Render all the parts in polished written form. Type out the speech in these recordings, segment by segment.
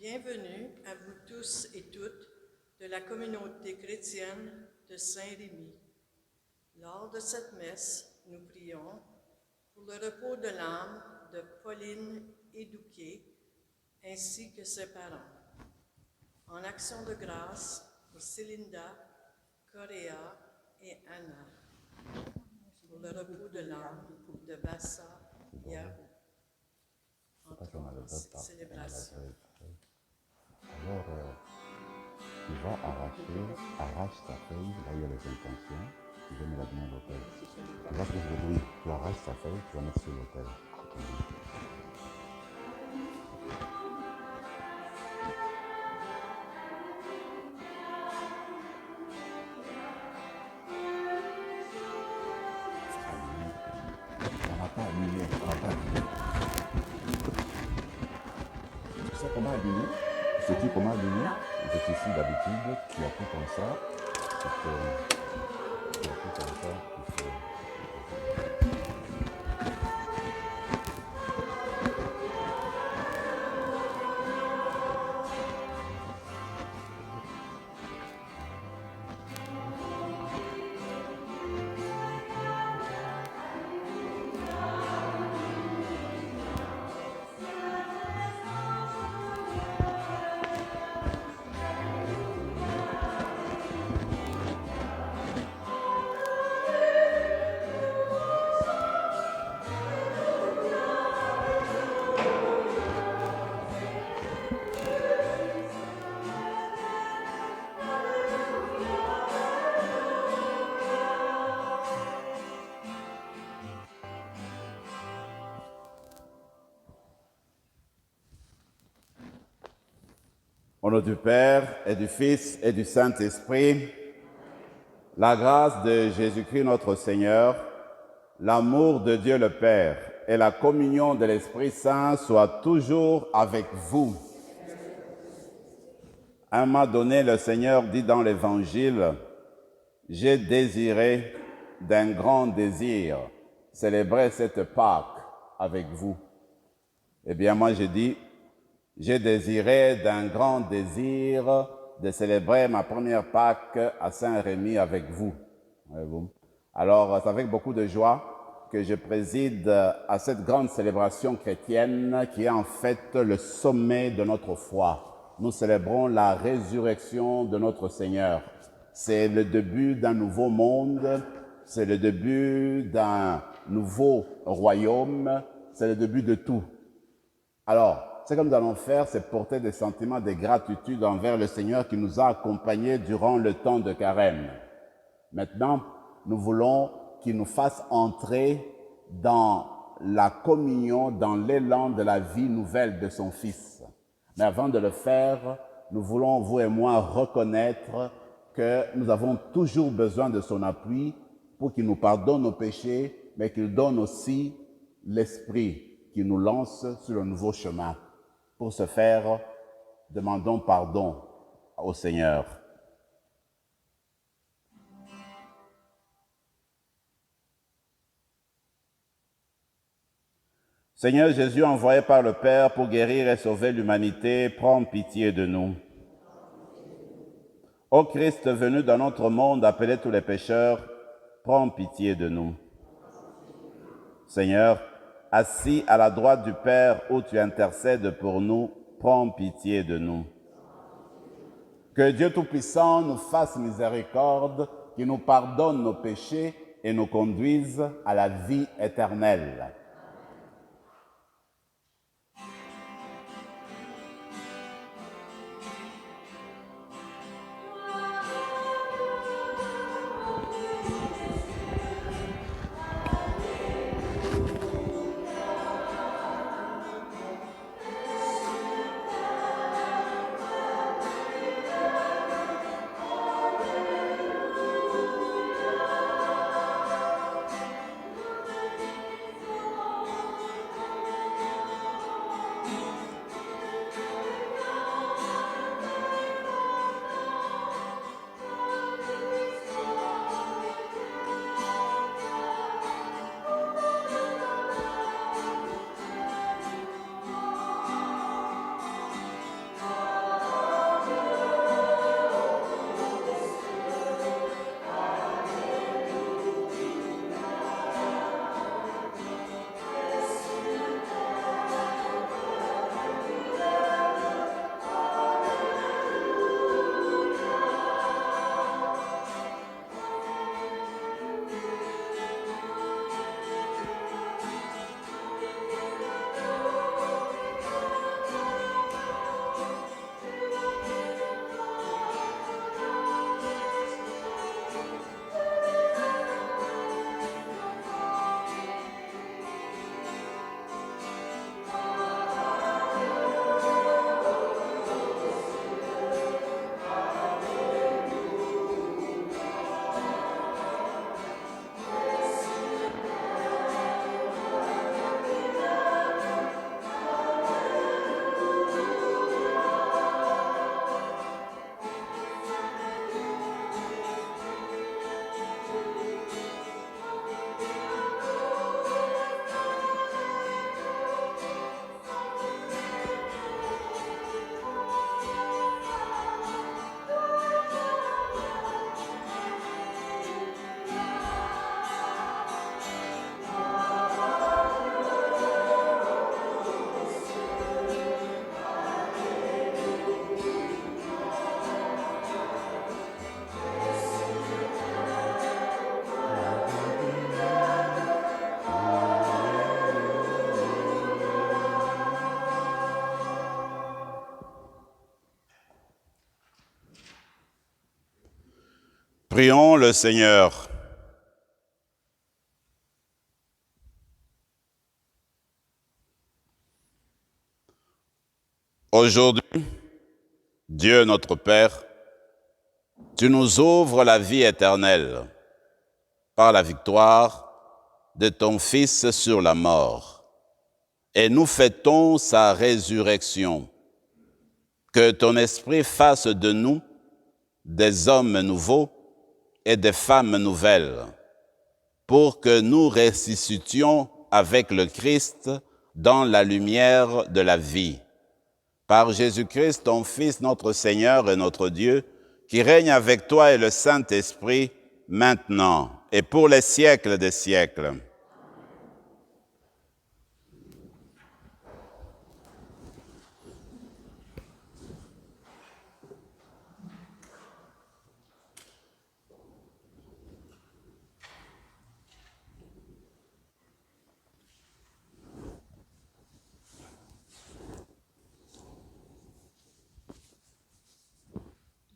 Bienvenue à vous tous et toutes de la communauté chrétienne de Saint-Rémy. Lors de cette messe, nous prions pour le repos de l'âme de Pauline Édouquet ainsi que ses parents. En action de grâce pour Célinda, Correa et Anna. Pour le repos de l'âme de Bassa Yarou. Entrons dans cette célébration. Alors, tu vas arrache ta feuille, là où il y a les intentions, tu vas mettre la bien à l'autel. Tu vois ce que je veux dire? Tu arraches ta feuille, tu vas mettre sur l'autel. On n'a pas abîmé. Tu sais comment abîmer? Sais-tu comment abîmer? Je suis ici d'habitude, tu as tout comme ça. Tu as tout comme ça. Au nom du Père et du Fils et du Saint-Esprit, la grâce de Jésus-Christ notre Seigneur, l'amour de Dieu le Père et la communion de l'Esprit Saint soient toujours avec vous. Un moment donné, le Seigneur dit dans l'Évangile, « J'ai désiré d'un grand désir célébrer cette Pâque avec vous. » Eh bien, moi, j'ai dit, j'ai désiré d'un grand désir de célébrer ma première Pâque à Saint-Rémy avec vous. Alors, c'est avec beaucoup de joie que je préside à cette grande célébration chrétienne qui est en fait le sommet de notre foi. Nous célébrons la résurrection de notre Seigneur. C'est le début d'un nouveau monde, c'est le début d'un nouveau royaume, c'est le début de tout. Alors, ce que nous allons faire, c'est porter des sentiments de gratitude envers le Seigneur qui nous a accompagnés durant le temps de carême. Maintenant, nous voulons qu'il nous fasse entrer dans la communion, dans l'élan de la vie nouvelle de son Fils. Mais avant de le faire, nous voulons, vous et moi, reconnaître que nous avons toujours besoin de son appui pour qu'il nous pardonne nos péchés, mais qu'il donne aussi l'Esprit qui nous lance sur le nouveau chemin. Pour ce faire, demandons pardon au Seigneur. Seigneur Jésus, envoyé par le Père pour guérir et sauver l'humanité, prends pitié de nous. Ô Christ venu dans notre monde appeler tous les pécheurs, prends pitié de nous. Seigneur, assis à la droite du Père où tu intercèdes pour nous, prends pitié de nous. Que Dieu Tout-Puissant nous fasse miséricorde, qu'il nous pardonne nos péchés et nous conduise à la vie éternelle. Prions le Seigneur. Aujourd'hui, Dieu notre Père, tu nous ouvres la vie éternelle par la victoire de ton Fils sur la mort. Et nous fêtons sa résurrection. Que ton Esprit fasse de nous des hommes nouveaux et des femmes nouvelles, pour que nous ressuscitions avec le Christ dans la lumière de la vie. Par Jésus-Christ, ton Fils, notre Seigneur et notre Dieu, qui règne avec toi et le Saint-Esprit, maintenant et pour les siècles des siècles.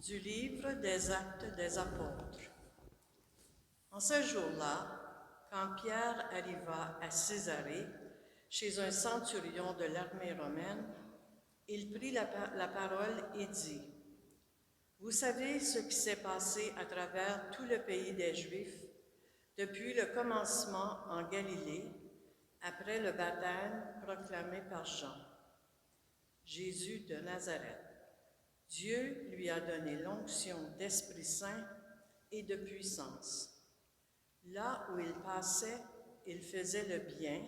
Du livre des Actes des Apôtres. En ce jour-là, quand Pierre arriva à Césarée, chez un centurion de l'armée romaine, il prit la parole et dit, « Vous savez ce qui s'est passé à travers tout le pays des Juifs depuis le commencement en Galilée, après le baptême proclamé par Jean. Jésus de Nazareth. Dieu lui a donné l'onction d'Esprit Saint et de puissance. Là où il passait, il faisait le bien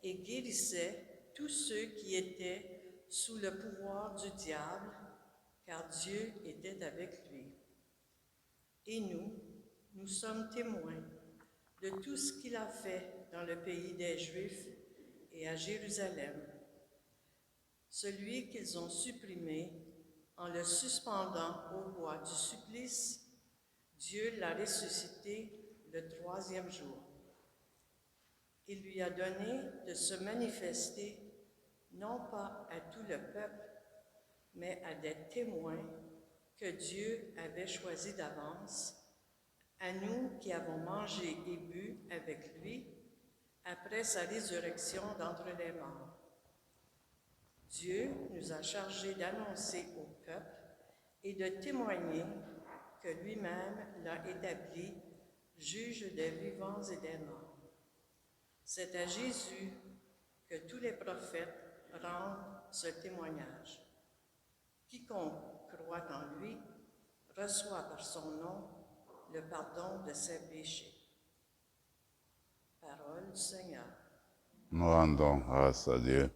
et guérissait tous ceux qui étaient sous le pouvoir du diable, car Dieu était avec lui. Et nous sommes témoins de tout ce qu'il a fait dans le pays des Juifs et à Jérusalem, celui qu'ils ont supprimé en le suspendant au bois du supplice. Dieu l'a ressuscité le troisième jour. Il lui a donné de se manifester non pas à tout le peuple, mais à des témoins que Dieu avait choisis d'avance, à nous qui avons mangé et bu avec lui après sa résurrection d'entre les morts. Dieu nous a chargés d'annoncer au peuple et de témoigner que lui-même l'a établi, juge des vivants et des morts. C'est à Jésus que tous les prophètes rendent ce témoignage. Quiconque croit en lui reçoit par son nom le pardon de ses péchés. Parole du Seigneur. Nous rendons grâce à Dieu.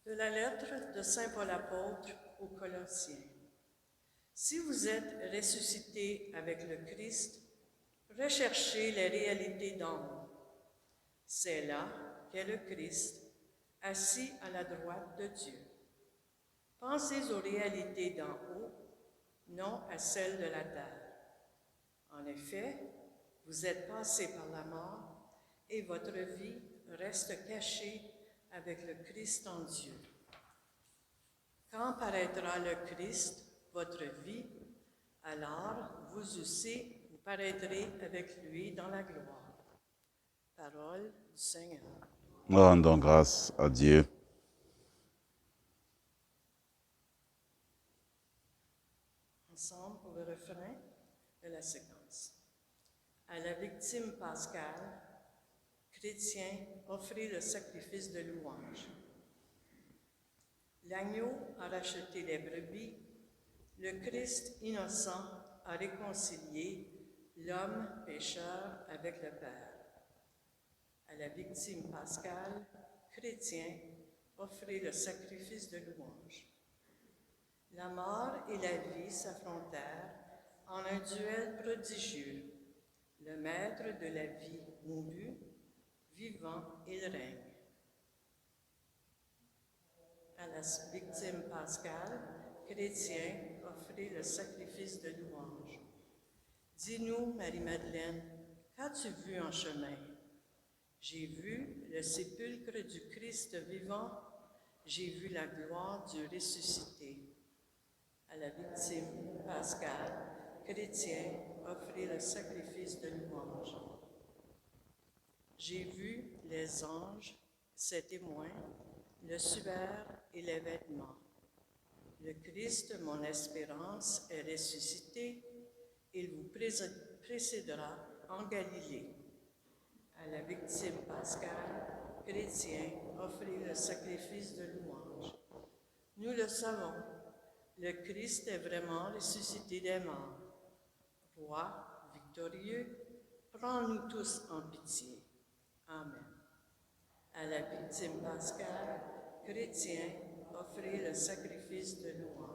De la lettre de Saint Paul apôtre aux Colossiens. Si vous êtes ressuscités avec le Christ, recherchez les réalités d'en haut. C'est là qu'est le Christ, assis à la droite de Dieu. Pensez aux réalités d'en haut, non à celles de la terre. En effet, vous êtes passés par la mort et votre vie reste cachée avec le Christ en Dieu. Quand paraîtra le Christ, votre vie, alors vous aussi, vous paraîtrez avec lui dans la gloire. Parole du Seigneur. Nous rendons grâce à Dieu. Ensemble pour le refrain de la séquence. À la victime pascale, chrétiens, offrez le sacrifice de louange. L'agneau a racheté les brebis, le Christ innocent a réconcilié l'homme pécheur avec le Père. À la victime pascale, chrétiens, offrez le sacrifice de louange. La mort et la vie s'affrontèrent en un duel prodigieux. Le maître de la vie mourut, vivant, il règne. À la victime pascale, chrétiens, offrez le sacrifice de louange. Dis-nous, Marie-Madeleine, qu'as-tu vu en chemin? J'ai vu le sépulcre du Christ vivant, j'ai vu la gloire du ressuscité. À la victime pascale, chrétiens, offrez le sacrifice de louange. J'ai vu les anges, ses témoins, le suaire et les vêtements. Le Christ, mon espérance, est ressuscité. Il vous précédera en Galilée. À la victime pascale, chrétiens, offrez le sacrifice de louange. Nous le savons, le Christ est vraiment ressuscité des morts. Roi victorieux, prends-nous tous en pitié. Amen. À la victime pascale, chrétiens, offrez le sacrifice de louange.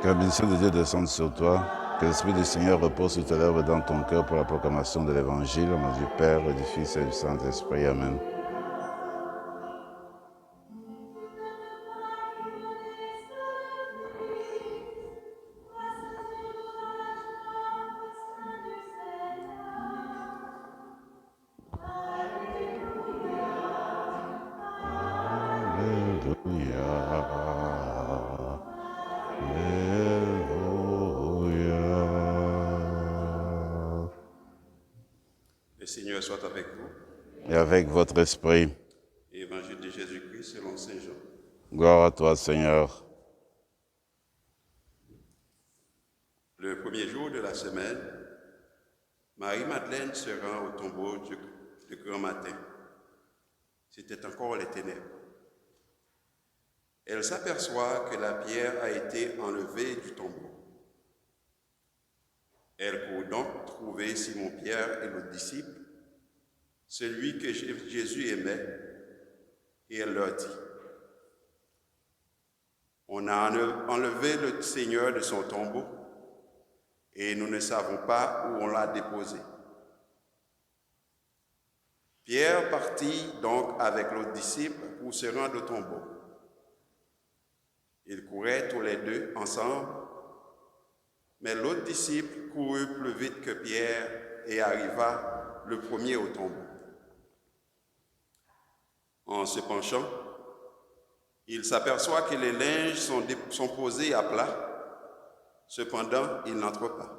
Que la bénédiction de Dieu descende sur toi, que l'Esprit du Seigneur repose sur tes lèvres dans ton cœur pour la proclamation de l'Évangile, au nom du Père, et du Fils et du Saint-Esprit. Amen. Le Seigneur soit avec vous. Et avec votre esprit. Évangile de Jésus-Christ selon Saint Jean. Gloire à toi, Seigneur. Le premier jour de la semaine, Marie-Madeleine se rend au tombeau de grand matin. C'était encore les ténèbres. Elle s'aperçoit que la pierre a été enlevée du tombeau. Elle court donc trouver Simon-Pierre et l'autre disciple, celui que Jésus aimait, et elle leur dit: on a enlevé le Seigneur de son tombeau et nous ne savons pas où on l'a déposé. Pierre partit donc avec l'autre disciple pour se rendre au tombeau. Ils couraient tous les deux ensemble, mais l'autre disciple courut plus vite que Pierre et arriva le premier au tombeau. En se penchant, il s'aperçoit que les linges sont posés à plat. Cependant, il n'entre pas.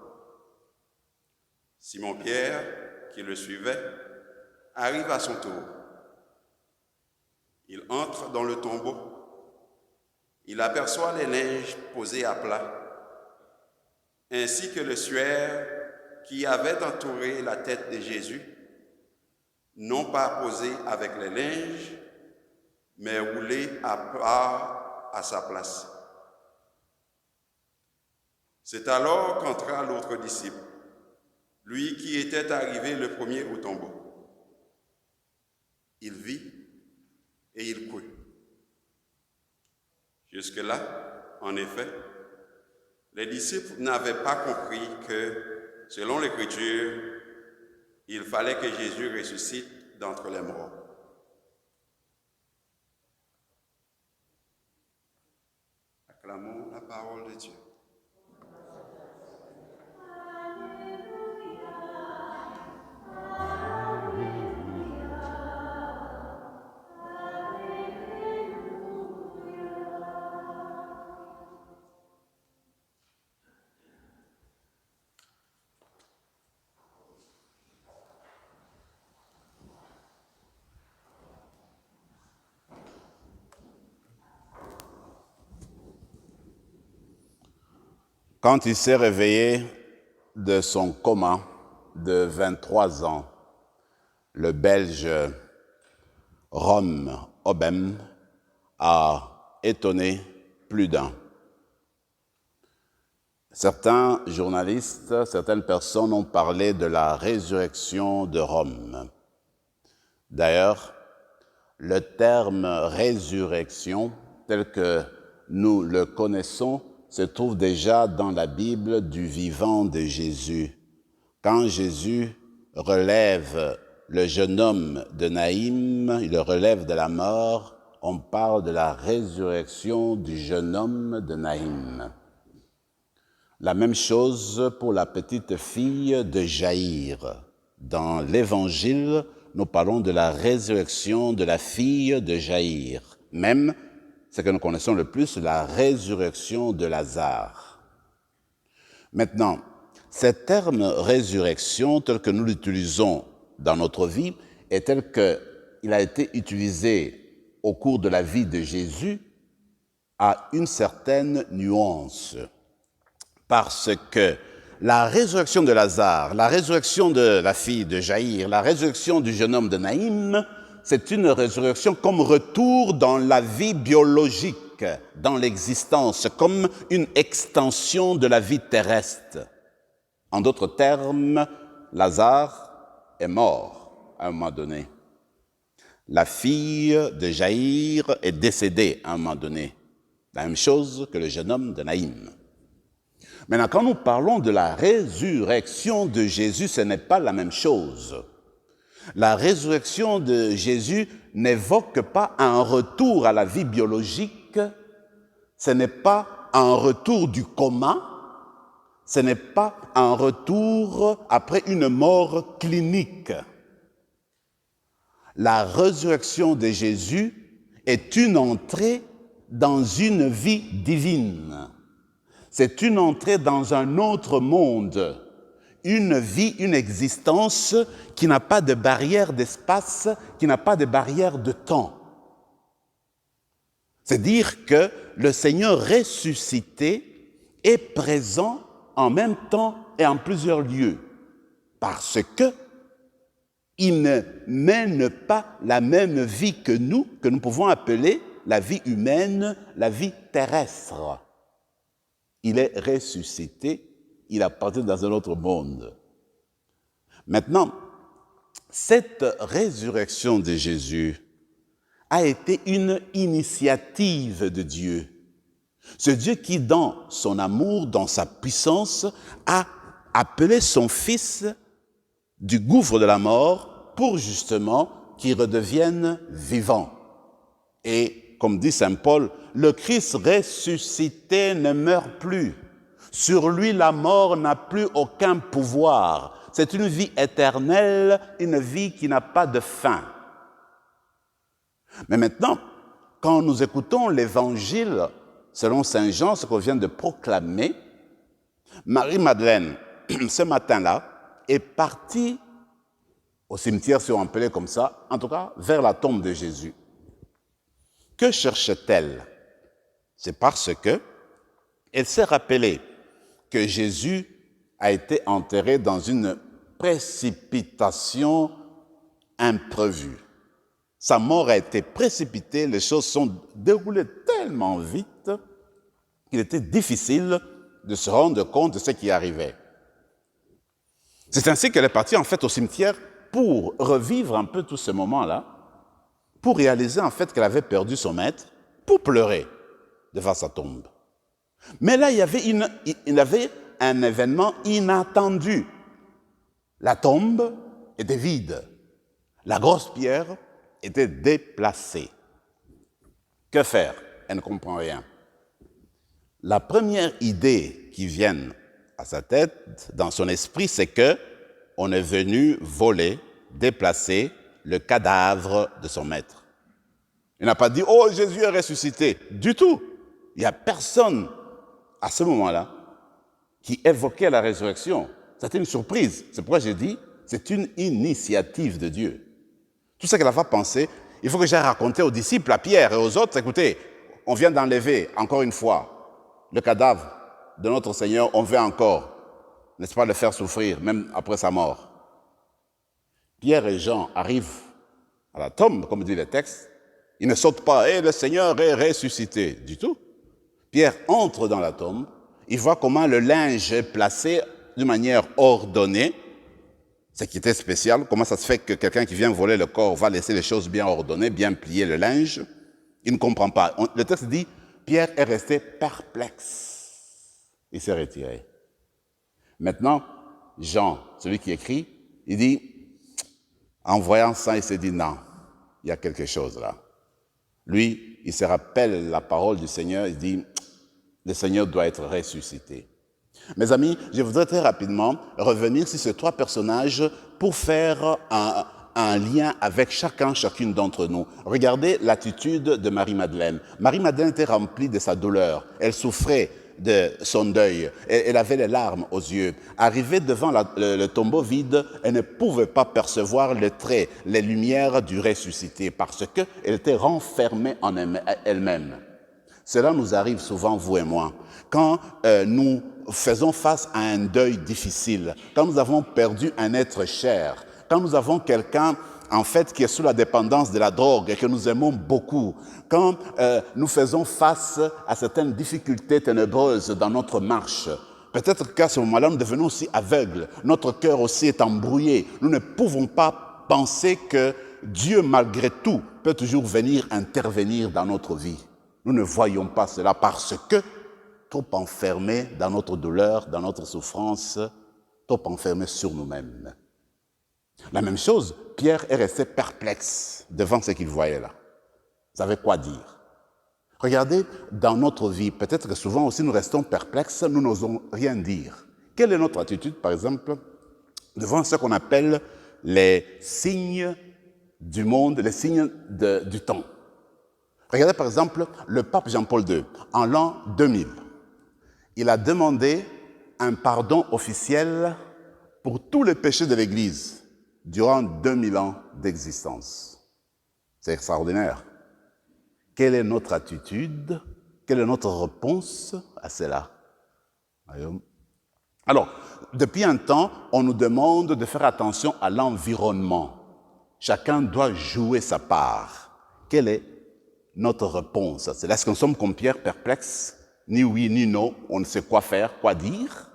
Simon-Pierre, qui le suivait, arrive à son tour. Il entre dans le tombeau. Il aperçoit les linges posés à plat, ainsi que le suaire qui avait entouré la tête de Jésus, non pas posé avec les linges, mais roulé à part à sa place. C'est alors qu'entra l'autre disciple, lui qui était arrivé le premier au tombeau. Il vit et il crut. Jusque-là, en effet, les disciples n'avaient pas compris que, selon l'Écriture, il fallait que Jésus ressuscite d'entre les morts. Acclamons la parole de Dieu. Quand il s'est réveillé de son coma de 23 ans, le Belge Rom Obem a étonné plus d'un. Certains journalistes, certaines personnes ont parlé de la résurrection de Rome. D'ailleurs, le terme résurrection, tel que nous le connaissons, se trouve déjà dans la Bible du vivant de Jésus. Quand Jésus relève le jeune homme de Naïm, il le relève de la mort, on parle de la résurrection du jeune homme de Naïm. La même chose pour la petite fille de Jaïr. Dans l'Évangile, nous parlons de la résurrection de la fille de Jaïr. Même, ce que nous connaissons le plus, la résurrection de Lazare. Maintenant, ce terme résurrection, tel que nous l'utilisons dans notre vie, est tel qu'il a été utilisé au cours de la vie de Jésus, a une certaine nuance. Parce que la résurrection de Lazare, la résurrection de la fille de Jaïr, la résurrection du jeune homme de Naïm, c'est une résurrection comme retour dans la vie biologique, dans l'existence, comme une extension de la vie terrestre. En d'autres termes, Lazare est mort à un moment donné. La fille de Jaïr est décédée à un moment donné. La même chose que le jeune homme de Naïm. Maintenant, quand nous parlons de la résurrection de Jésus, ce n'est pas la même chose. La résurrection de Jésus n'évoque pas un retour à la vie biologique, ce n'est pas un retour du coma, ce n'est pas un retour après une mort clinique. La résurrection de Jésus est une entrée dans une vie divine. C'est une entrée dans un autre monde, une vie, une existence qui n'a pas de barrière d'espace, qui n'a pas de barrière de temps. C'est dire que le Seigneur ressuscité est présent en même temps et en plusieurs lieux, parce que il ne mène pas la même vie que nous pouvons appeler la vie humaine, la vie terrestre. Il est ressuscité, il appartient dans un autre monde. Maintenant, cette résurrection de Jésus a été une initiative de Dieu. Ce Dieu qui, dans son amour, dans sa puissance, a appelé son Fils du gouffre de la mort pour justement qu'il redevienne vivant. Et comme dit saint Paul, le Christ ressuscité ne meurt plus. Sur lui, la mort n'a plus aucun pouvoir. C'est une vie éternelle, une vie qui n'a pas de fin. Mais maintenant, quand nous écoutons l'Évangile, selon saint Jean, ce qu'on vient de proclamer, Marie-Madeleine, ce matin-là, est partie au cimetière, si on appelait comme ça, en tout cas, vers la tombe de Jésus. Que cherche-t-elle? C'est parce que elle s'est rappelée que Jésus a été enterré dans une précipitation imprévu. Sa mort a été précipitée, les choses sont déroulées tellement vite qu'il était difficile de se rendre compte de ce qui arrivait. C'est ainsi qu'elle est partie en fait au cimetière pour revivre un peu tout ce moment-là, pour réaliser en fait qu'elle avait perdu son maître, pour pleurer devant sa tombe. Mais là, il y avait un événement inattendu. La tombe était vide. La grosse pierre était déplacée. Que faire? Elle ne comprend rien. La première idée qui vient à sa tête, dans son esprit, c'est que on est venu voler, déplacer le cadavre de son maître. Il n'a pas dit « Oh, Jésus est ressuscité ». Du tout. Il n'y a personne à ce moment-là qui évoquait la résurrection. C'était une surprise. C'est pourquoi j'ai dit c'est une initiative de Dieu. Tout ce qu'elle va penser, il faut que j'aille raconter aux disciples, à Pierre et aux autres, écoutez, on vient d'enlever, encore une fois, le cadavre de notre Seigneur, on veut encore, n'est-ce pas, le faire souffrir, même après sa mort. Pierre et Jean arrivent à la tombe, comme dit le texte, ils ne sautent pas, et le Seigneur est ressuscité, du tout. Pierre entre dans la tombe, il voit comment le linge est placé d'une manière ordonnée, ce qui était spécial, comment ça se fait que quelqu'un qui vient voler le corps va laisser les choses bien ordonnées, bien plier le linge. Il ne comprend pas. Le texte dit, Pierre est resté perplexe. Il s'est retiré. Maintenant, Jean, celui qui écrit, il dit, en voyant ça, il s'est dit, non, il y a quelque chose là. Lui, il se rappelle la parole du Seigneur, il dit, le Seigneur doit être ressuscité. Mes amis, je voudrais très rapidement revenir sur ces trois personnages pour faire un lien avec chacune d'entre nous. Regardez l'attitude de Marie-Madeleine. Marie-Madeleine était remplie de sa douleur. Elle souffrait de son deuil. Elle avait les larmes aux yeux. Arrivée devant le tombeau vide, elle ne pouvait pas percevoir les traits, les lumières du ressuscité parce qu'elle était renfermée en elle-même. Cela nous arrive souvent, vous et moi, quand nous faisons face à un deuil difficile, quand nous avons perdu un être cher, quand nous avons quelqu'un, en fait, qui est sous la dépendance de la drogue et que nous aimons beaucoup, quand nous faisons face à certaines difficultés ténébreuses dans notre marche, peut-être qu'à ce moment-là, nous devenons aussi aveugles, notre cœur aussi est embrouillé, nous ne pouvons pas penser que Dieu, malgré tout, peut toujours venir intervenir dans notre vie. Nous ne voyons pas cela parce que trop enfermés dans notre douleur, dans notre souffrance, trop enfermés sur nous-mêmes. La même chose, Pierre est resté perplexe devant ce qu'il voyait là. Il savait quoi dire. Regardez, dans notre vie, peut-être que souvent aussi nous restons perplexes, nous n'osons rien dire. Quelle est notre attitude, par exemple, devant ce qu'on appelle les signes du monde, les signes du temps? Regardez par exemple le pape Jean-Paul II, en l'an 2000. Il a demandé un pardon officiel pour tous les péchés de l'Église durant 2000 ans d'existence. C'est extraordinaire. Quelle est notre attitude? Quelle est notre réponse à cela? Alors, depuis un temps, on nous demande de faire attention à l'environnement. Chacun doit jouer sa part. Quelle est notre réponse à cela? Est-ce que nous sommes comme Pierre, perplexes? Ni oui, ni non, on ne sait quoi faire, quoi dire.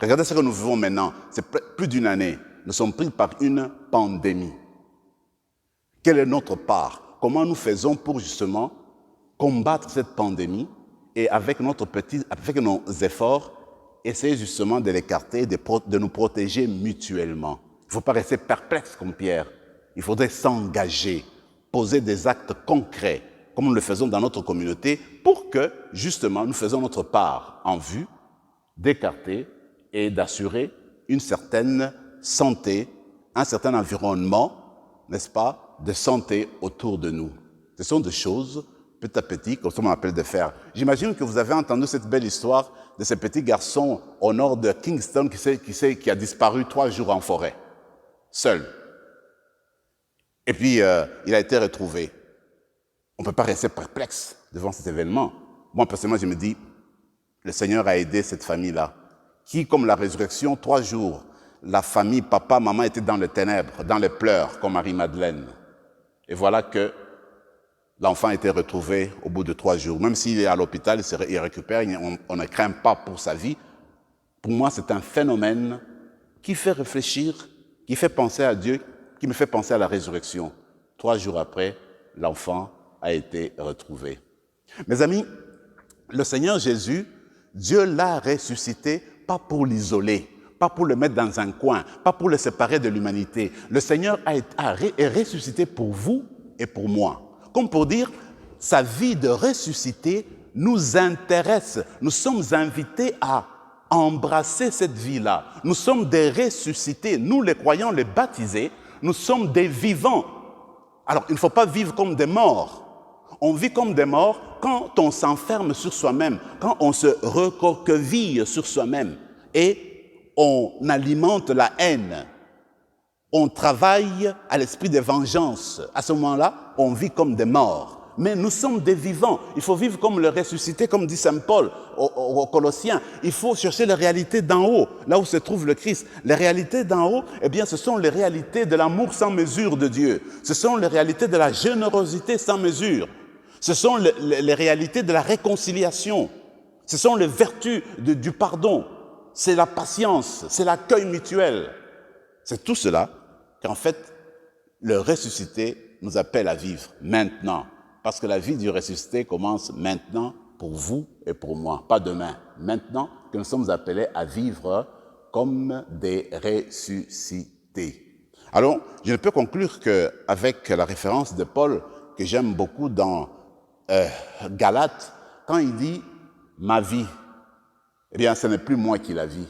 Regardez ce que nous vivons maintenant. C'est plus d'une année. Nous sommes pris par une pandémie. Quelle est notre part? Comment nous faisons pour justement combattre cette pandémie et avec nos efforts, essayer justement de l'écarter, de nous protéger mutuellement? Il ne faut pas rester perplexe comme Pierre. Il faudrait s'engager, poser des actes concrets, comme nous le faisons dans notre communauté, pour que, justement, nous faisons notre part en vue d'écarter et d'assurer une certaine santé, un certain environnement, n'est-ce pas, de santé autour de nous. Ce sont des choses, petit à petit, comme ça on appelle de faire. J'imagine que vous avez entendu cette belle histoire de ce petit garçon au nord de Kingston qui a disparu 3 jours en forêt, seul. Et puis, il a été retrouvé. On ne peut pas rester perplexe devant cet événement. Moi, personnellement, je me dis, le Seigneur a aidé cette famille-là, qui, comme la résurrection, 3 jours, la famille, papa, maman étaient dans les ténèbres, dans les pleurs, comme Marie-Madeleine. Et voilà que l'enfant a été retrouvé au bout de 3 jours. Même s'il est à l'hôpital, il récupère, on ne craint pas pour sa vie. Pour moi, c'est un phénomène qui fait réfléchir, qui fait penser à Dieu, qui me fait penser à la résurrection. 3 jours après, l'enfant a été retrouvé. Mes amis, le Seigneur Jésus, Dieu l'a ressuscité, pas pour l'isoler, pas pour le mettre dans un coin, pas pour le séparer de l'humanité. Le Seigneur est ressuscité pour vous et pour moi. Comme pour dire, sa vie de ressuscité nous intéresse. Nous sommes invités à embrasser cette vie-là. Nous sommes des ressuscités. Nous, les croyants, les baptisés, nous sommes des vivants. Alors, il ne faut pas vivre comme des morts. On vit comme des morts quand on s'enferme sur soi-même, quand on se recroqueville sur soi-même et on alimente la haine. On travaille à l'esprit de vengeance. À ce moment-là, on vit comme des morts. Mais nous sommes des vivants. Il faut vivre comme le ressuscité, comme dit Saint Paul aux Colossiens. Il faut chercher les réalités d'en haut, là où se trouve le Christ. Les réalités d'en haut, eh bien, ce sont les réalités de l'amour sans mesure de Dieu. Ce sont les réalités de la générosité sans mesure. Ce sont les réalités de la réconciliation. Ce sont les vertus du pardon. C'est la patience, c'est l'accueil mutuel. C'est tout cela qu'en fait, le ressuscité nous appelle à vivre maintenant. Parce que la vie du ressuscité commence maintenant pour vous et pour moi, pas demain. Maintenant que nous sommes appelés à vivre comme des ressuscités. Alors, je ne peux conclure qu'avec la référence de Paul, que j'aime beaucoup dans Galates, quand il dit « ma vie », eh bien, ce n'est plus moi qui la vis,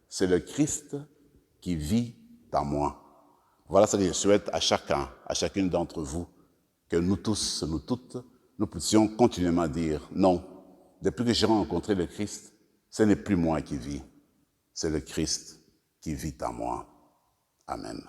c'est le Christ qui vit en moi. Voilà ce que je souhaite à chacun, à chacune d'entre vous, que nous tous, nous toutes, nous puissions continuellement dire non. Depuis que j'ai rencontré le Christ, ce n'est plus moi qui vis, c'est le Christ qui vit en moi. Amen.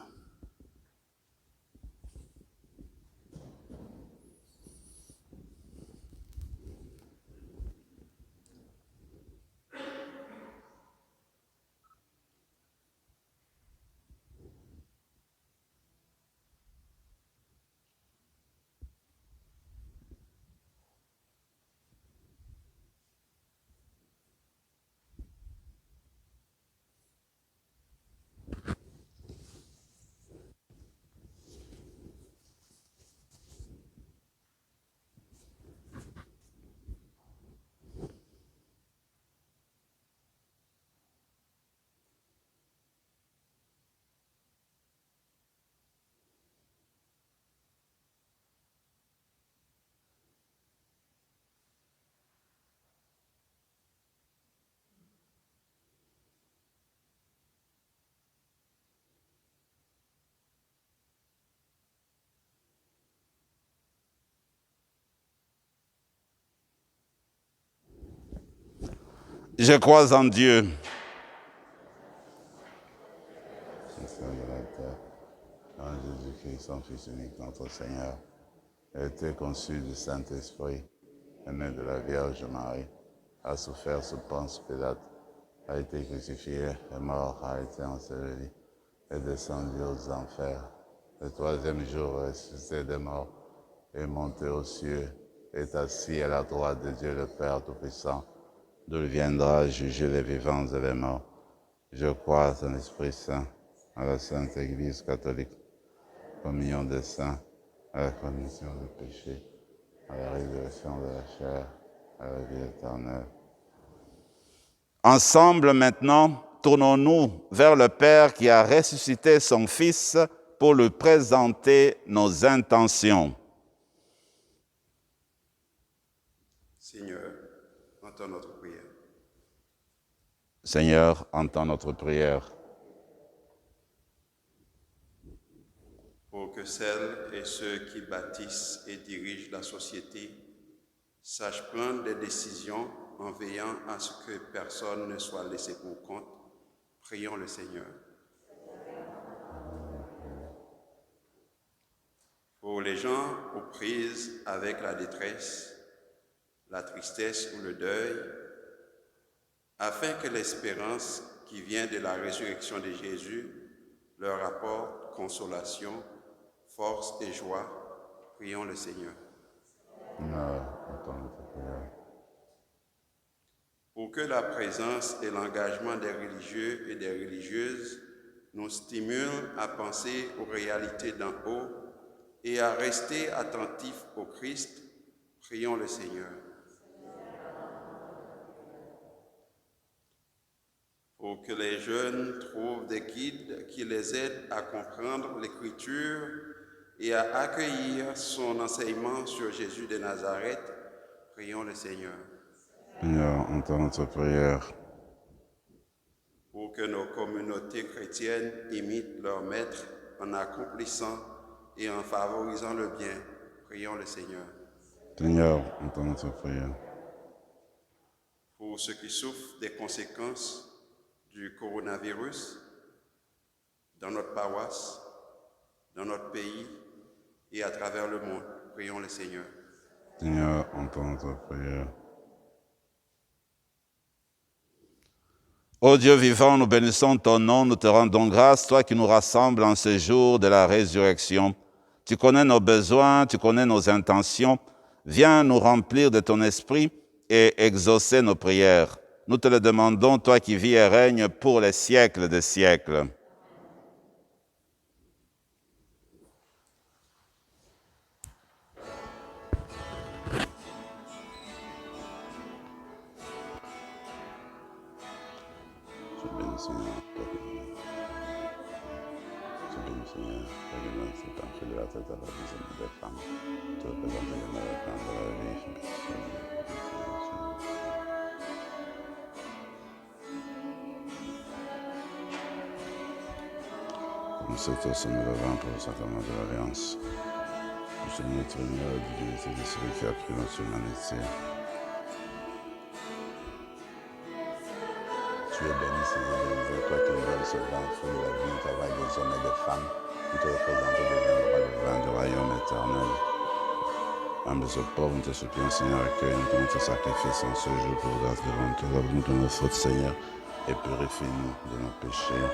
Je crois en Dieu. En Jésus-Christ, son Fils unique, notre Seigneur, a été conçu du Saint-Esprit, est né de la Vierge Marie, a souffert sous Ponce Pilate, a été crucifié, est mort, a été enseveli, est descendu aux enfers. Le 3e jour, ressuscité des morts, est monté aux cieux, est assis à la droite de Dieu le Père Tout-Puissant, d'où il viendra juger les vivants et les morts. Je crois en l'Esprit Saint, à la Sainte Église catholique, communion des saints, à la commission des péchés, à la résurrection de la chair, à la vie éternelle. Ensemble maintenant, tournons-nous vers le Père qui a ressuscité son Fils pour lui présenter nos intentions. Seigneur, entends notre prière. Seigneur, entends notre prière. Pour que celles et ceux qui bâtissent et dirigent la société sachent prendre des décisions en veillant à ce que personne ne soit laissé pour compte, prions le Seigneur. Pour les gens aux prises avec la détresse, la tristesse ou le deuil, afin que l'espérance qui vient de la résurrection de Jésus, leur apporte consolation, force et joie. Prions le Seigneur. Seigneur, entends notre prière. Pour que la présence et l'engagement des religieux et des religieuses nous stimulent à penser aux réalités d'en haut et à rester attentifs au Christ, prions le Seigneur. Pour que les jeunes trouvent des guides qui les aident à comprendre l'Écriture et à accueillir son enseignement sur Jésus de Nazareth, prions le Seigneur. Seigneur, entends notre prière. Pour que nos communautés chrétiennes imitent leur Maître en accomplissant et en favorisant le bien, prions le Seigneur. Seigneur, entends notre prière. Pour ceux qui souffrent des conséquences du coronavirus dans notre paroisse, dans notre pays et à travers le monde, prions le Seigneur. Seigneur, entends notre prière. Ô Dieu vivant, nous bénissons ton nom, nous te rendons grâce, toi qui nous rassembles en ce jour de la résurrection. Tu connais nos besoins, tu connais nos intentions. Viens nous remplir de ton esprit et exaucer nos prières. Nous te le demandons, toi qui vis et règnes pour les siècles des siècles. Je bénis Seigneur, toi qui vis. Je bénis Seigneur, toi qui donnes cet enfant de la tête à la vie des femmes. Tu représentes les malades de la vie. Je bénis Seigneur. Nous sommes au sommet levant pour le sacrement de l'Alliance. Nous sommes notre lumière et divinité de celui qui a pris notre humanité. Tu es béni, Seigneur de l'univers, toi qui nous donnes ce grand fruit de la vie, du travail des hommes et des femmes, qui te représentent et devient le roi divin du royaume éternel. Âme de ce pauvre, nous te supplions, Seigneur, accueille-nous dans notre sacrifice en ce jour pour grâce devant toi. Lave-nous de nos fautes, Seigneur, et purifie-nous de nos péchés.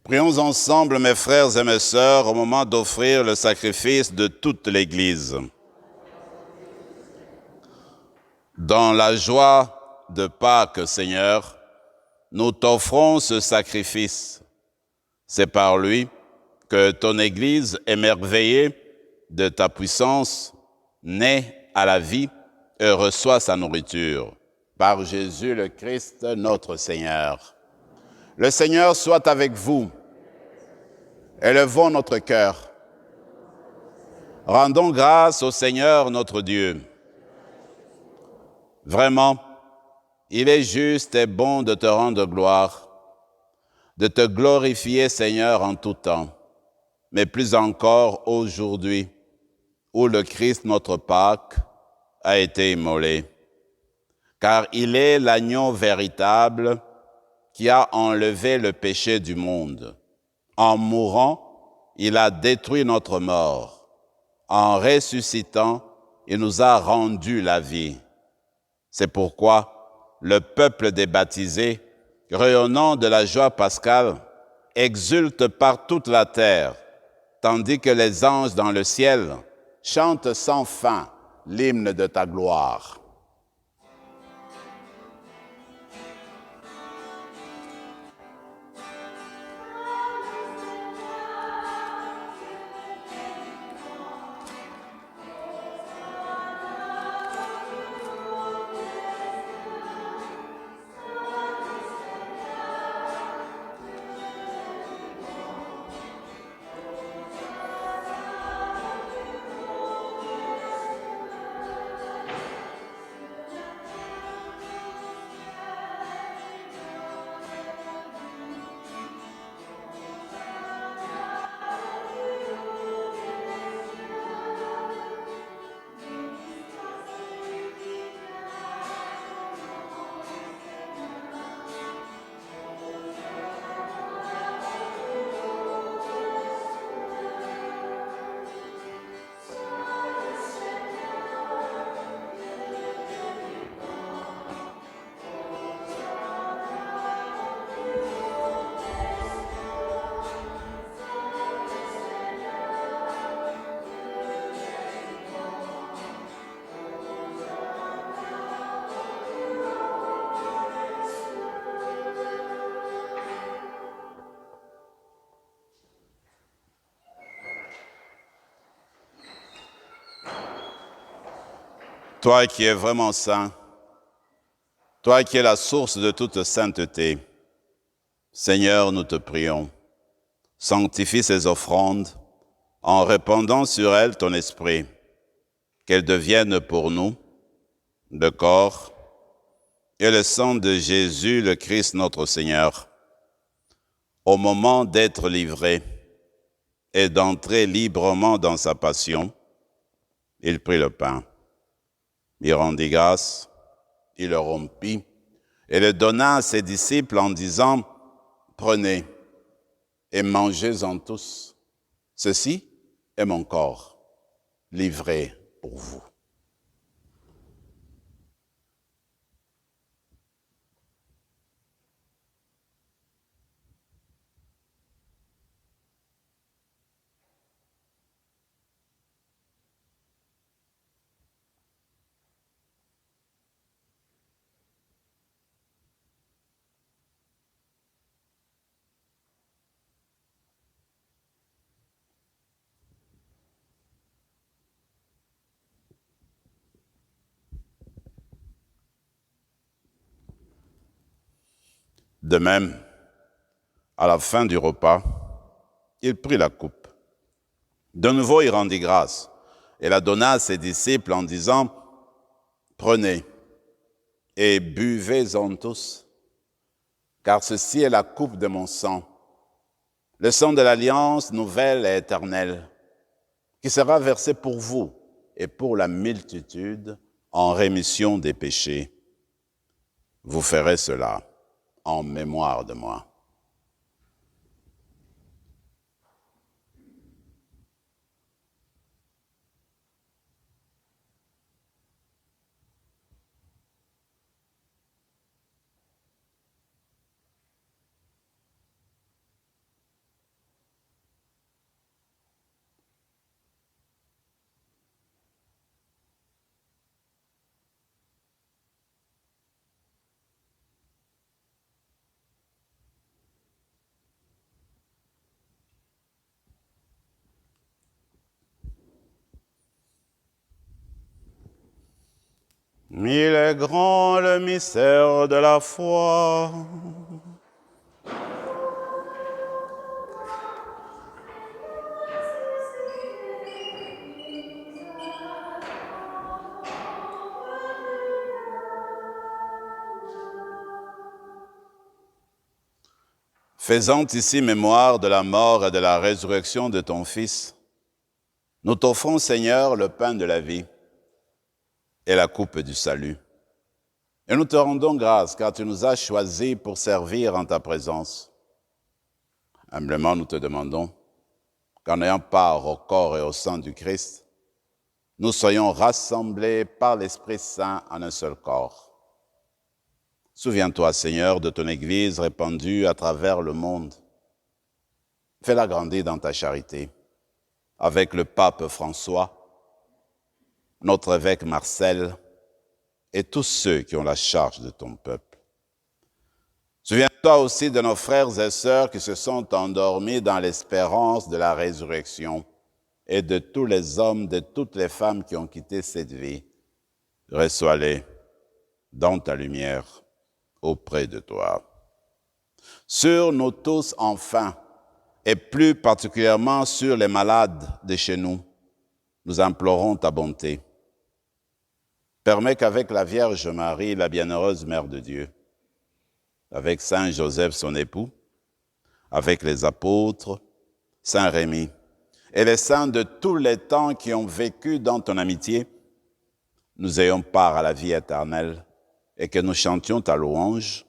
Prions ensemble, mes frères et mes sœurs, au moment d'offrir le sacrifice de toute l'Église. Dans la joie de Pâques, Seigneur, nous t'offrons ce sacrifice. C'est par lui que ton Église, émerveillée de ta puissance, naît à la vie et reçoit sa nourriture. Par Jésus le Christ, notre Seigneur. Le Seigneur soit avec vous. Élevons notre cœur. Rendons grâce au Seigneur notre Dieu. Vraiment, il est juste et bon de te rendre gloire, de te glorifier, Seigneur, en tout temps, mais plus encore aujourd'hui, où le Christ, notre Pâque, a été immolé. Car il est l'agneau véritable qui a enlevé le péché du monde. En mourant, il a détruit notre mort. En ressuscitant, il nous a rendu la vie. C'est pourquoi le peuple des baptisés, rayonnant de la joie pascale, exulte par toute la terre tandis que les anges dans le ciel chantent sans fin l'hymne de ta gloire. Toi qui es vraiment saint, toi qui es la source de toute sainteté, Seigneur, nous te prions, sanctifie ces offrandes en répandant sur elles ton esprit, qu'elles deviennent pour nous le corps et le sang de Jésus, le Christ notre Seigneur. Au moment d'être livré et d'entrer librement dans sa passion, il prit le pain. Il rendit grâce, il le rompit et le donna à ses disciples en disant, « Prenez et mangez-en tous. Ceci est mon corps, livré pour vous. » De même, à la fin du repas, il prit la coupe. De nouveau, il rendit grâce et la donna à ses disciples en disant, « Prenez et buvez-en tous, car ceci est la coupe de mon sang, le sang de l'alliance nouvelle et éternelle, qui sera versé pour vous et pour la multitude en rémission des péchés. Vous ferez cela en mémoire de moi. » Il est grand le mystère de la foi. Faisant ici mémoire de la mort et de la résurrection de ton Fils, nous t'offrons, Seigneur, le pain de la vie et la coupe du salut. Et nous te rendons grâce, car tu nous as choisis pour servir en ta présence. Humblement, nous te demandons qu'en ayant part au corps et au sang du Christ, nous soyons rassemblés par l'Esprit Saint en un seul corps. Souviens-toi, Seigneur, de ton Église répandue à travers le monde. Fais-la grandir dans ta charité avec le pape François, notre évêque Marcel et tous ceux qui ont la charge de ton peuple. Souviens-toi aussi de nos frères et sœurs qui se sont endormis dans l'espérance de la résurrection et de tous les hommes, de toutes les femmes qui ont quitté cette vie. Reçois-les dans ta lumière auprès de toi. Sur nous tous, enfin, et plus particulièrement sur les malades de chez nous, nous implorons ta bonté. Permets qu'avec la Vierge Marie, la bienheureuse Mère de Dieu, avec Saint Joseph, son époux, avec les apôtres, Saint Rémy, et les saints de tous les temps qui ont vécu dans ton amitié, nous ayons part à la vie éternelle et que nous chantions ta louange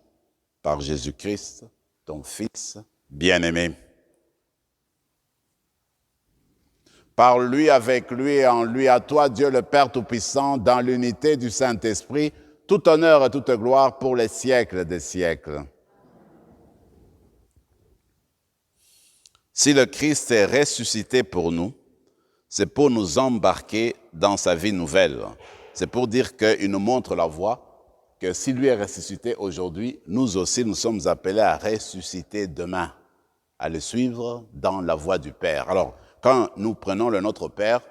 par Jésus-Christ, ton Fils bien-aimé. Par lui, avec lui et en lui, à toi, Dieu le Père Tout-Puissant, dans l'unité du Saint-Esprit, tout honneur et toute gloire pour les siècles des siècles. Si le Christ est ressuscité pour nous, c'est pour nous embarquer dans sa vie nouvelle. C'est pour dire qu'il nous montre la voie, que si lui est ressuscité aujourd'hui, nous aussi, nous sommes appelés à ressusciter demain, à le suivre dans la voie du Père. Alors, quand nous prenons le Notre Père,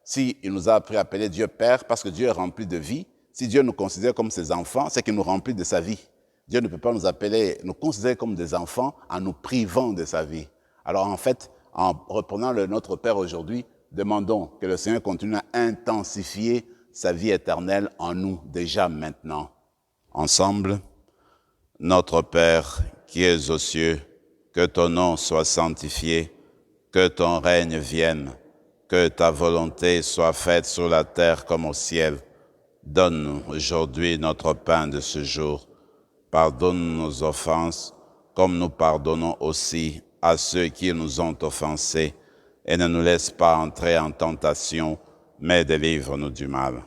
s'il nous a appris à appeler Dieu Père, parce que Dieu est rempli de vie, si Dieu nous considère comme ses enfants, c'est qu'il nous remplit de sa vie. Dieu ne peut pas nous considérer comme des enfants en nous privant de sa vie. Alors en fait, en reprenant le Notre Père aujourd'hui, demandons que le Seigneur continue à intensifier sa vie éternelle en nous, déjà maintenant. Ensemble, Notre Père qui es aux cieux, que ton nom soit sanctifié, que ton règne vienne, que ta volonté soit faite sur la terre comme au ciel. Donne-nous aujourd'hui notre pain de ce jour. Pardonne nos offenses, comme nous pardonnons aussi à ceux qui nous ont offensés. Et ne nous laisse pas entrer en tentation, mais délivre-nous du mal.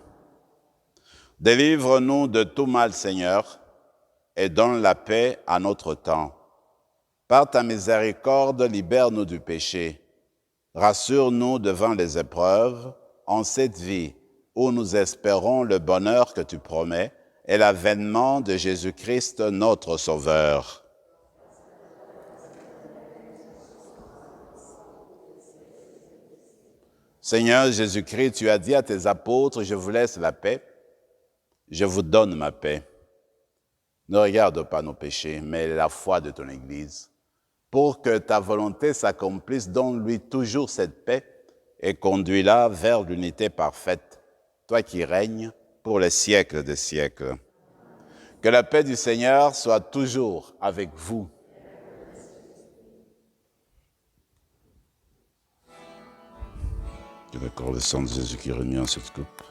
Délivre-nous de tout mal, Seigneur, et donne la paix à notre temps. Par ta miséricorde, libère-nous du péché. Rassure-nous devant les épreuves, en cette vie où nous espérons le bonheur que tu promets et l'avènement de Jésus-Christ, notre Sauveur. Seigneur Jésus-Christ, tu as dit à tes apôtres, je vous laisse la paix, je vous donne ma paix. Ne regarde pas nos péchés, mais la foi de ton Église. Pour que ta volonté s'accomplisse, donne-lui toujours cette paix et conduis-la vers l'unité parfaite, toi qui règnes pour les siècles des siècles. Que la paix du Seigneur soit toujours avec vous. Que le corps et le sang de Jésus qui est remis en cette coupe.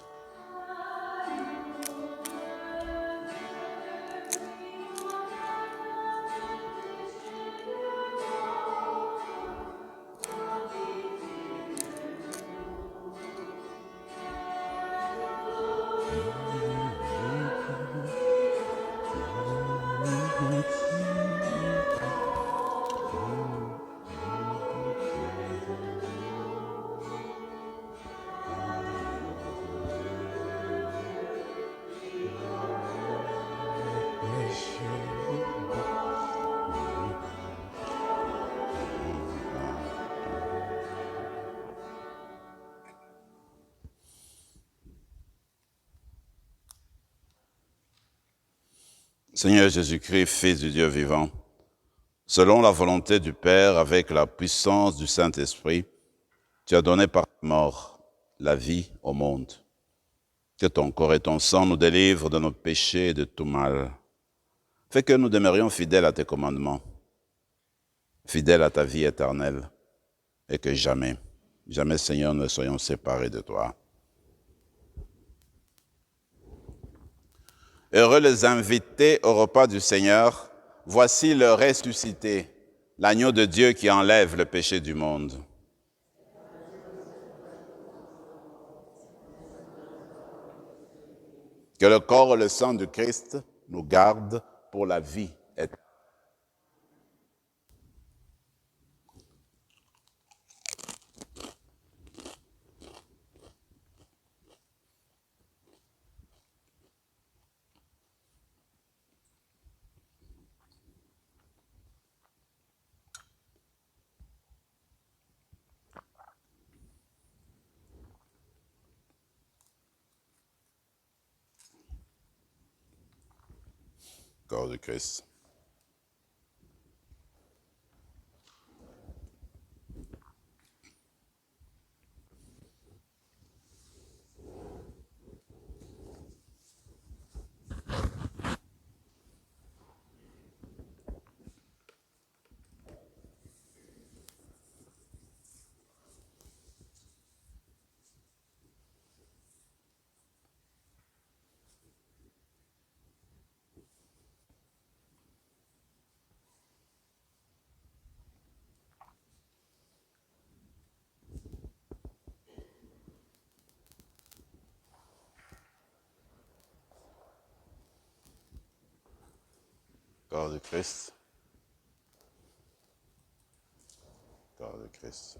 Seigneur Jésus-Christ, Fils du Dieu vivant, selon la volonté du Père, avec la puissance du Saint-Esprit, tu as donné par ta mort la vie au monde. Que ton corps et ton sang nous délivrent de nos péchés et de tout mal. Fais que nous demeurions fidèles à tes commandements, fidèles à ta vie éternelle, et que jamais, jamais, Seigneur, ne soyons séparés de toi. Heureux les invités au repas du Seigneur, voici le ressuscité, l'agneau de Dieu qui enlève le péché du monde. Que le corps et le sang du Christ nous gardent pour la vie éternelle. Corps de Christ. Corps de Christ. Corps de Christ.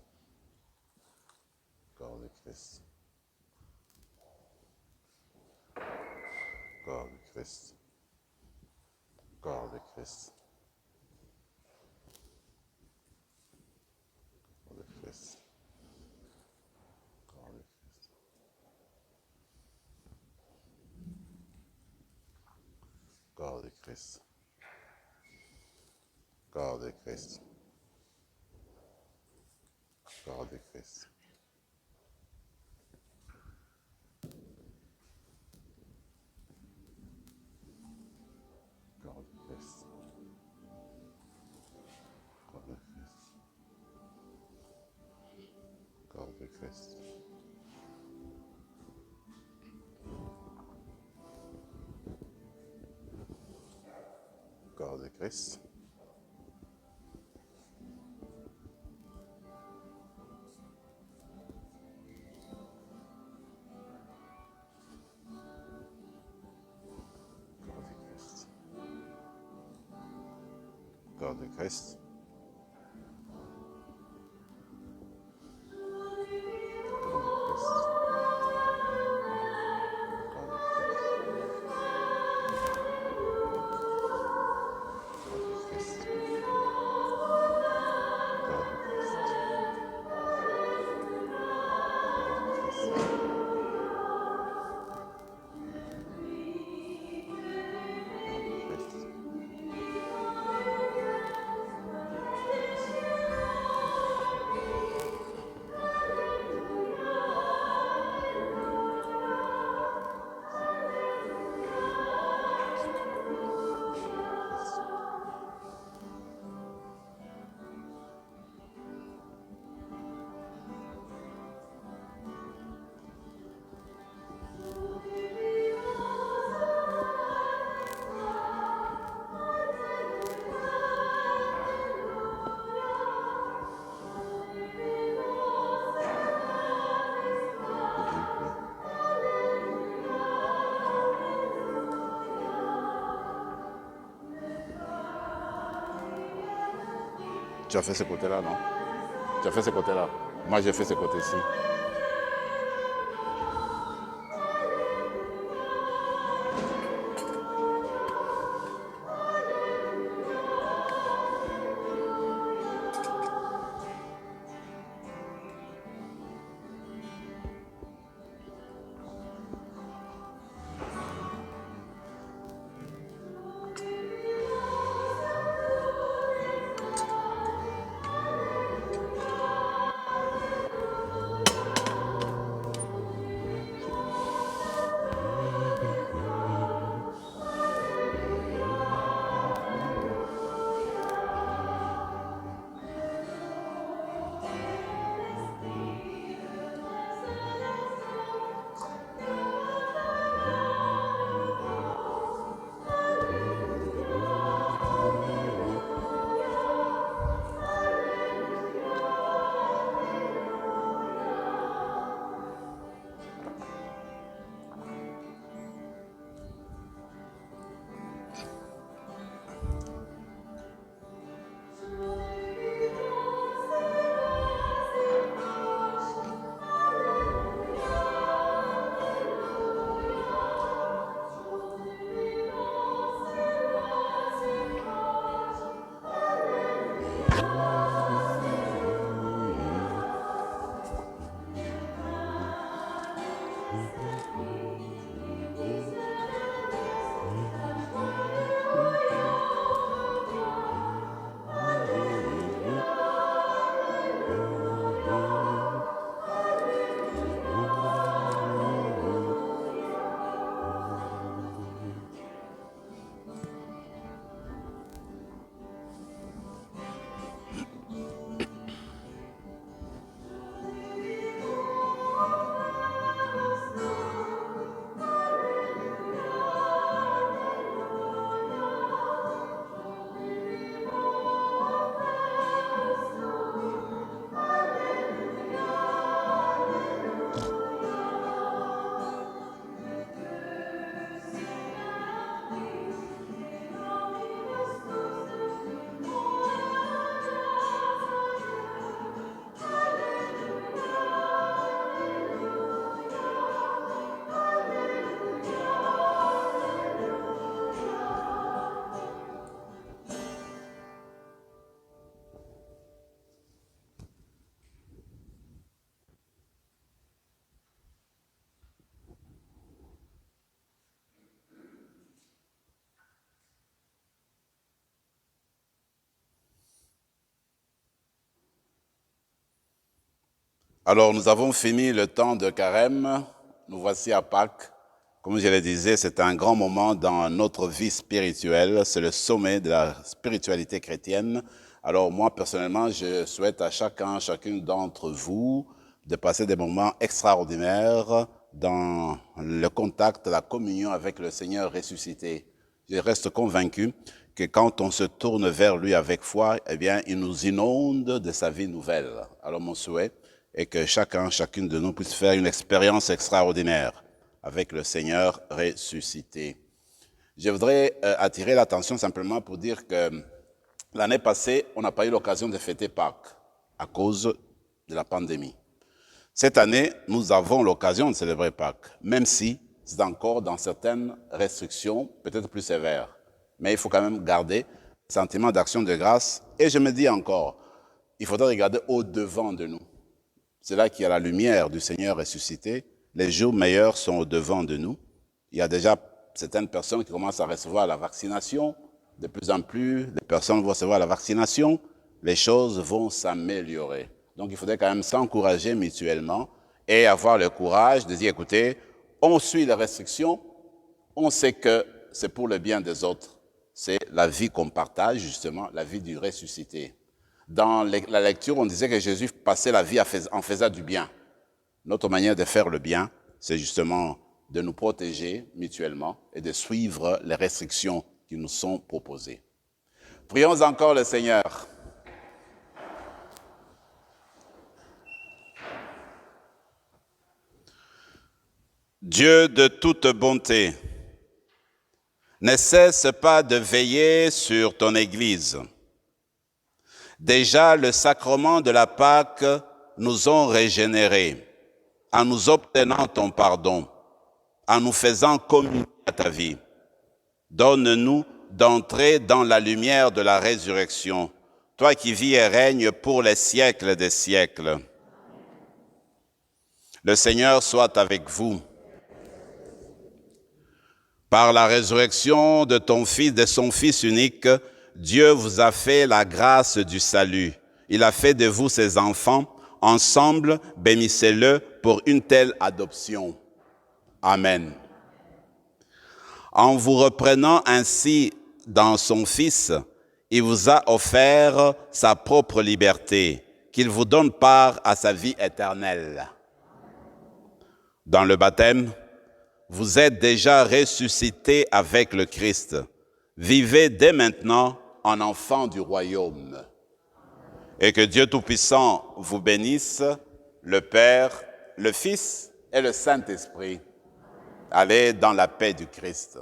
Corps de Christ. Corps de Christ. Corps de Christ. Corps de Christ. Corps de Christ. Corps de Christ. Corps de Christ. Corps de Christ. Corps de Christ. Corps de Christ. Corps de Christ. Corps de Christ. Tu as fait ce côté-là, non? Tu as fait ce côté-là. Moi, j'ai fait ce côté-ci. Alors, nous avons fini le temps de carême. Nous voici à Pâques. Comme je le disais, c'est un grand moment dans notre vie spirituelle. C'est le sommet de la spiritualité chrétienne. Alors, moi, personnellement, je souhaite à chacune d'entre vous de passer des moments extraordinaires dans le contact, la communion avec le Seigneur ressuscité. Je reste convaincu que quand on se tourne vers lui avec foi, eh bien, il nous inonde de sa vie nouvelle. Alors, mon souhait est que chacune de nous puisse faire une expérience extraordinaire avec le Seigneur ressuscité. Je voudrais attirer l'attention simplement pour dire que l'année passée, on n'a pas eu l'occasion de fêter Pâques à cause de la pandémie. Cette année, nous avons l'occasion de célébrer Pâques, même si c'est encore dans certaines restrictions, peut-être plus sévères. Mais il faut quand même garder le sentiment d'action de grâce. Et je me dis encore, il faudra regarder au-devant de nous. C'est là qu'il y a la lumière du Seigneur ressuscité. Les jours meilleurs sont au-devant de nous. Il y a déjà certaines personnes qui commencent à recevoir la vaccination. De plus en plus, les personnes vont recevoir la vaccination. Les choses vont s'améliorer. Donc, il faudrait quand même s'encourager mutuellement et avoir le courage de dire, écoutez, on suit les restrictions, on sait que c'est pour le bien des autres. C'est la vie qu'on partage, justement, la vie du ressuscité. Dans la lecture, on disait que Jésus passait la vie en faisant du bien. Notre manière de faire le bien, c'est justement de nous protéger mutuellement et de suivre les restrictions qui nous sont proposées. Prions encore le Seigneur. Dieu de toute bonté, ne cesse pas de veiller sur ton Église. Déjà, le sacrement de la Pâque nous ont régénérés, en nous obtenant ton pardon, en nous faisant communier à ta vie. Donne-nous d'entrer dans la lumière de la résurrection, toi qui vis et règnes pour les siècles des siècles. Le Seigneur soit avec vous. Par la résurrection de ton Fils, de son Fils unique, Dieu vous a fait la grâce du salut. Il a fait de vous ses enfants. Ensemble, bénissez-le pour une telle adoption. Amen. En vous reprenant ainsi dans son Fils, il vous a offert sa propre liberté, qu'il vous donne part à sa vie éternelle. Dans le baptême, vous êtes déjà ressuscités avec le Christ. Vivez dès maintenant en enfants du royaume. Et que Dieu Tout-Puissant vous bénisse, le Père, le Fils et le Saint-Esprit. Allez dans la paix du Christ.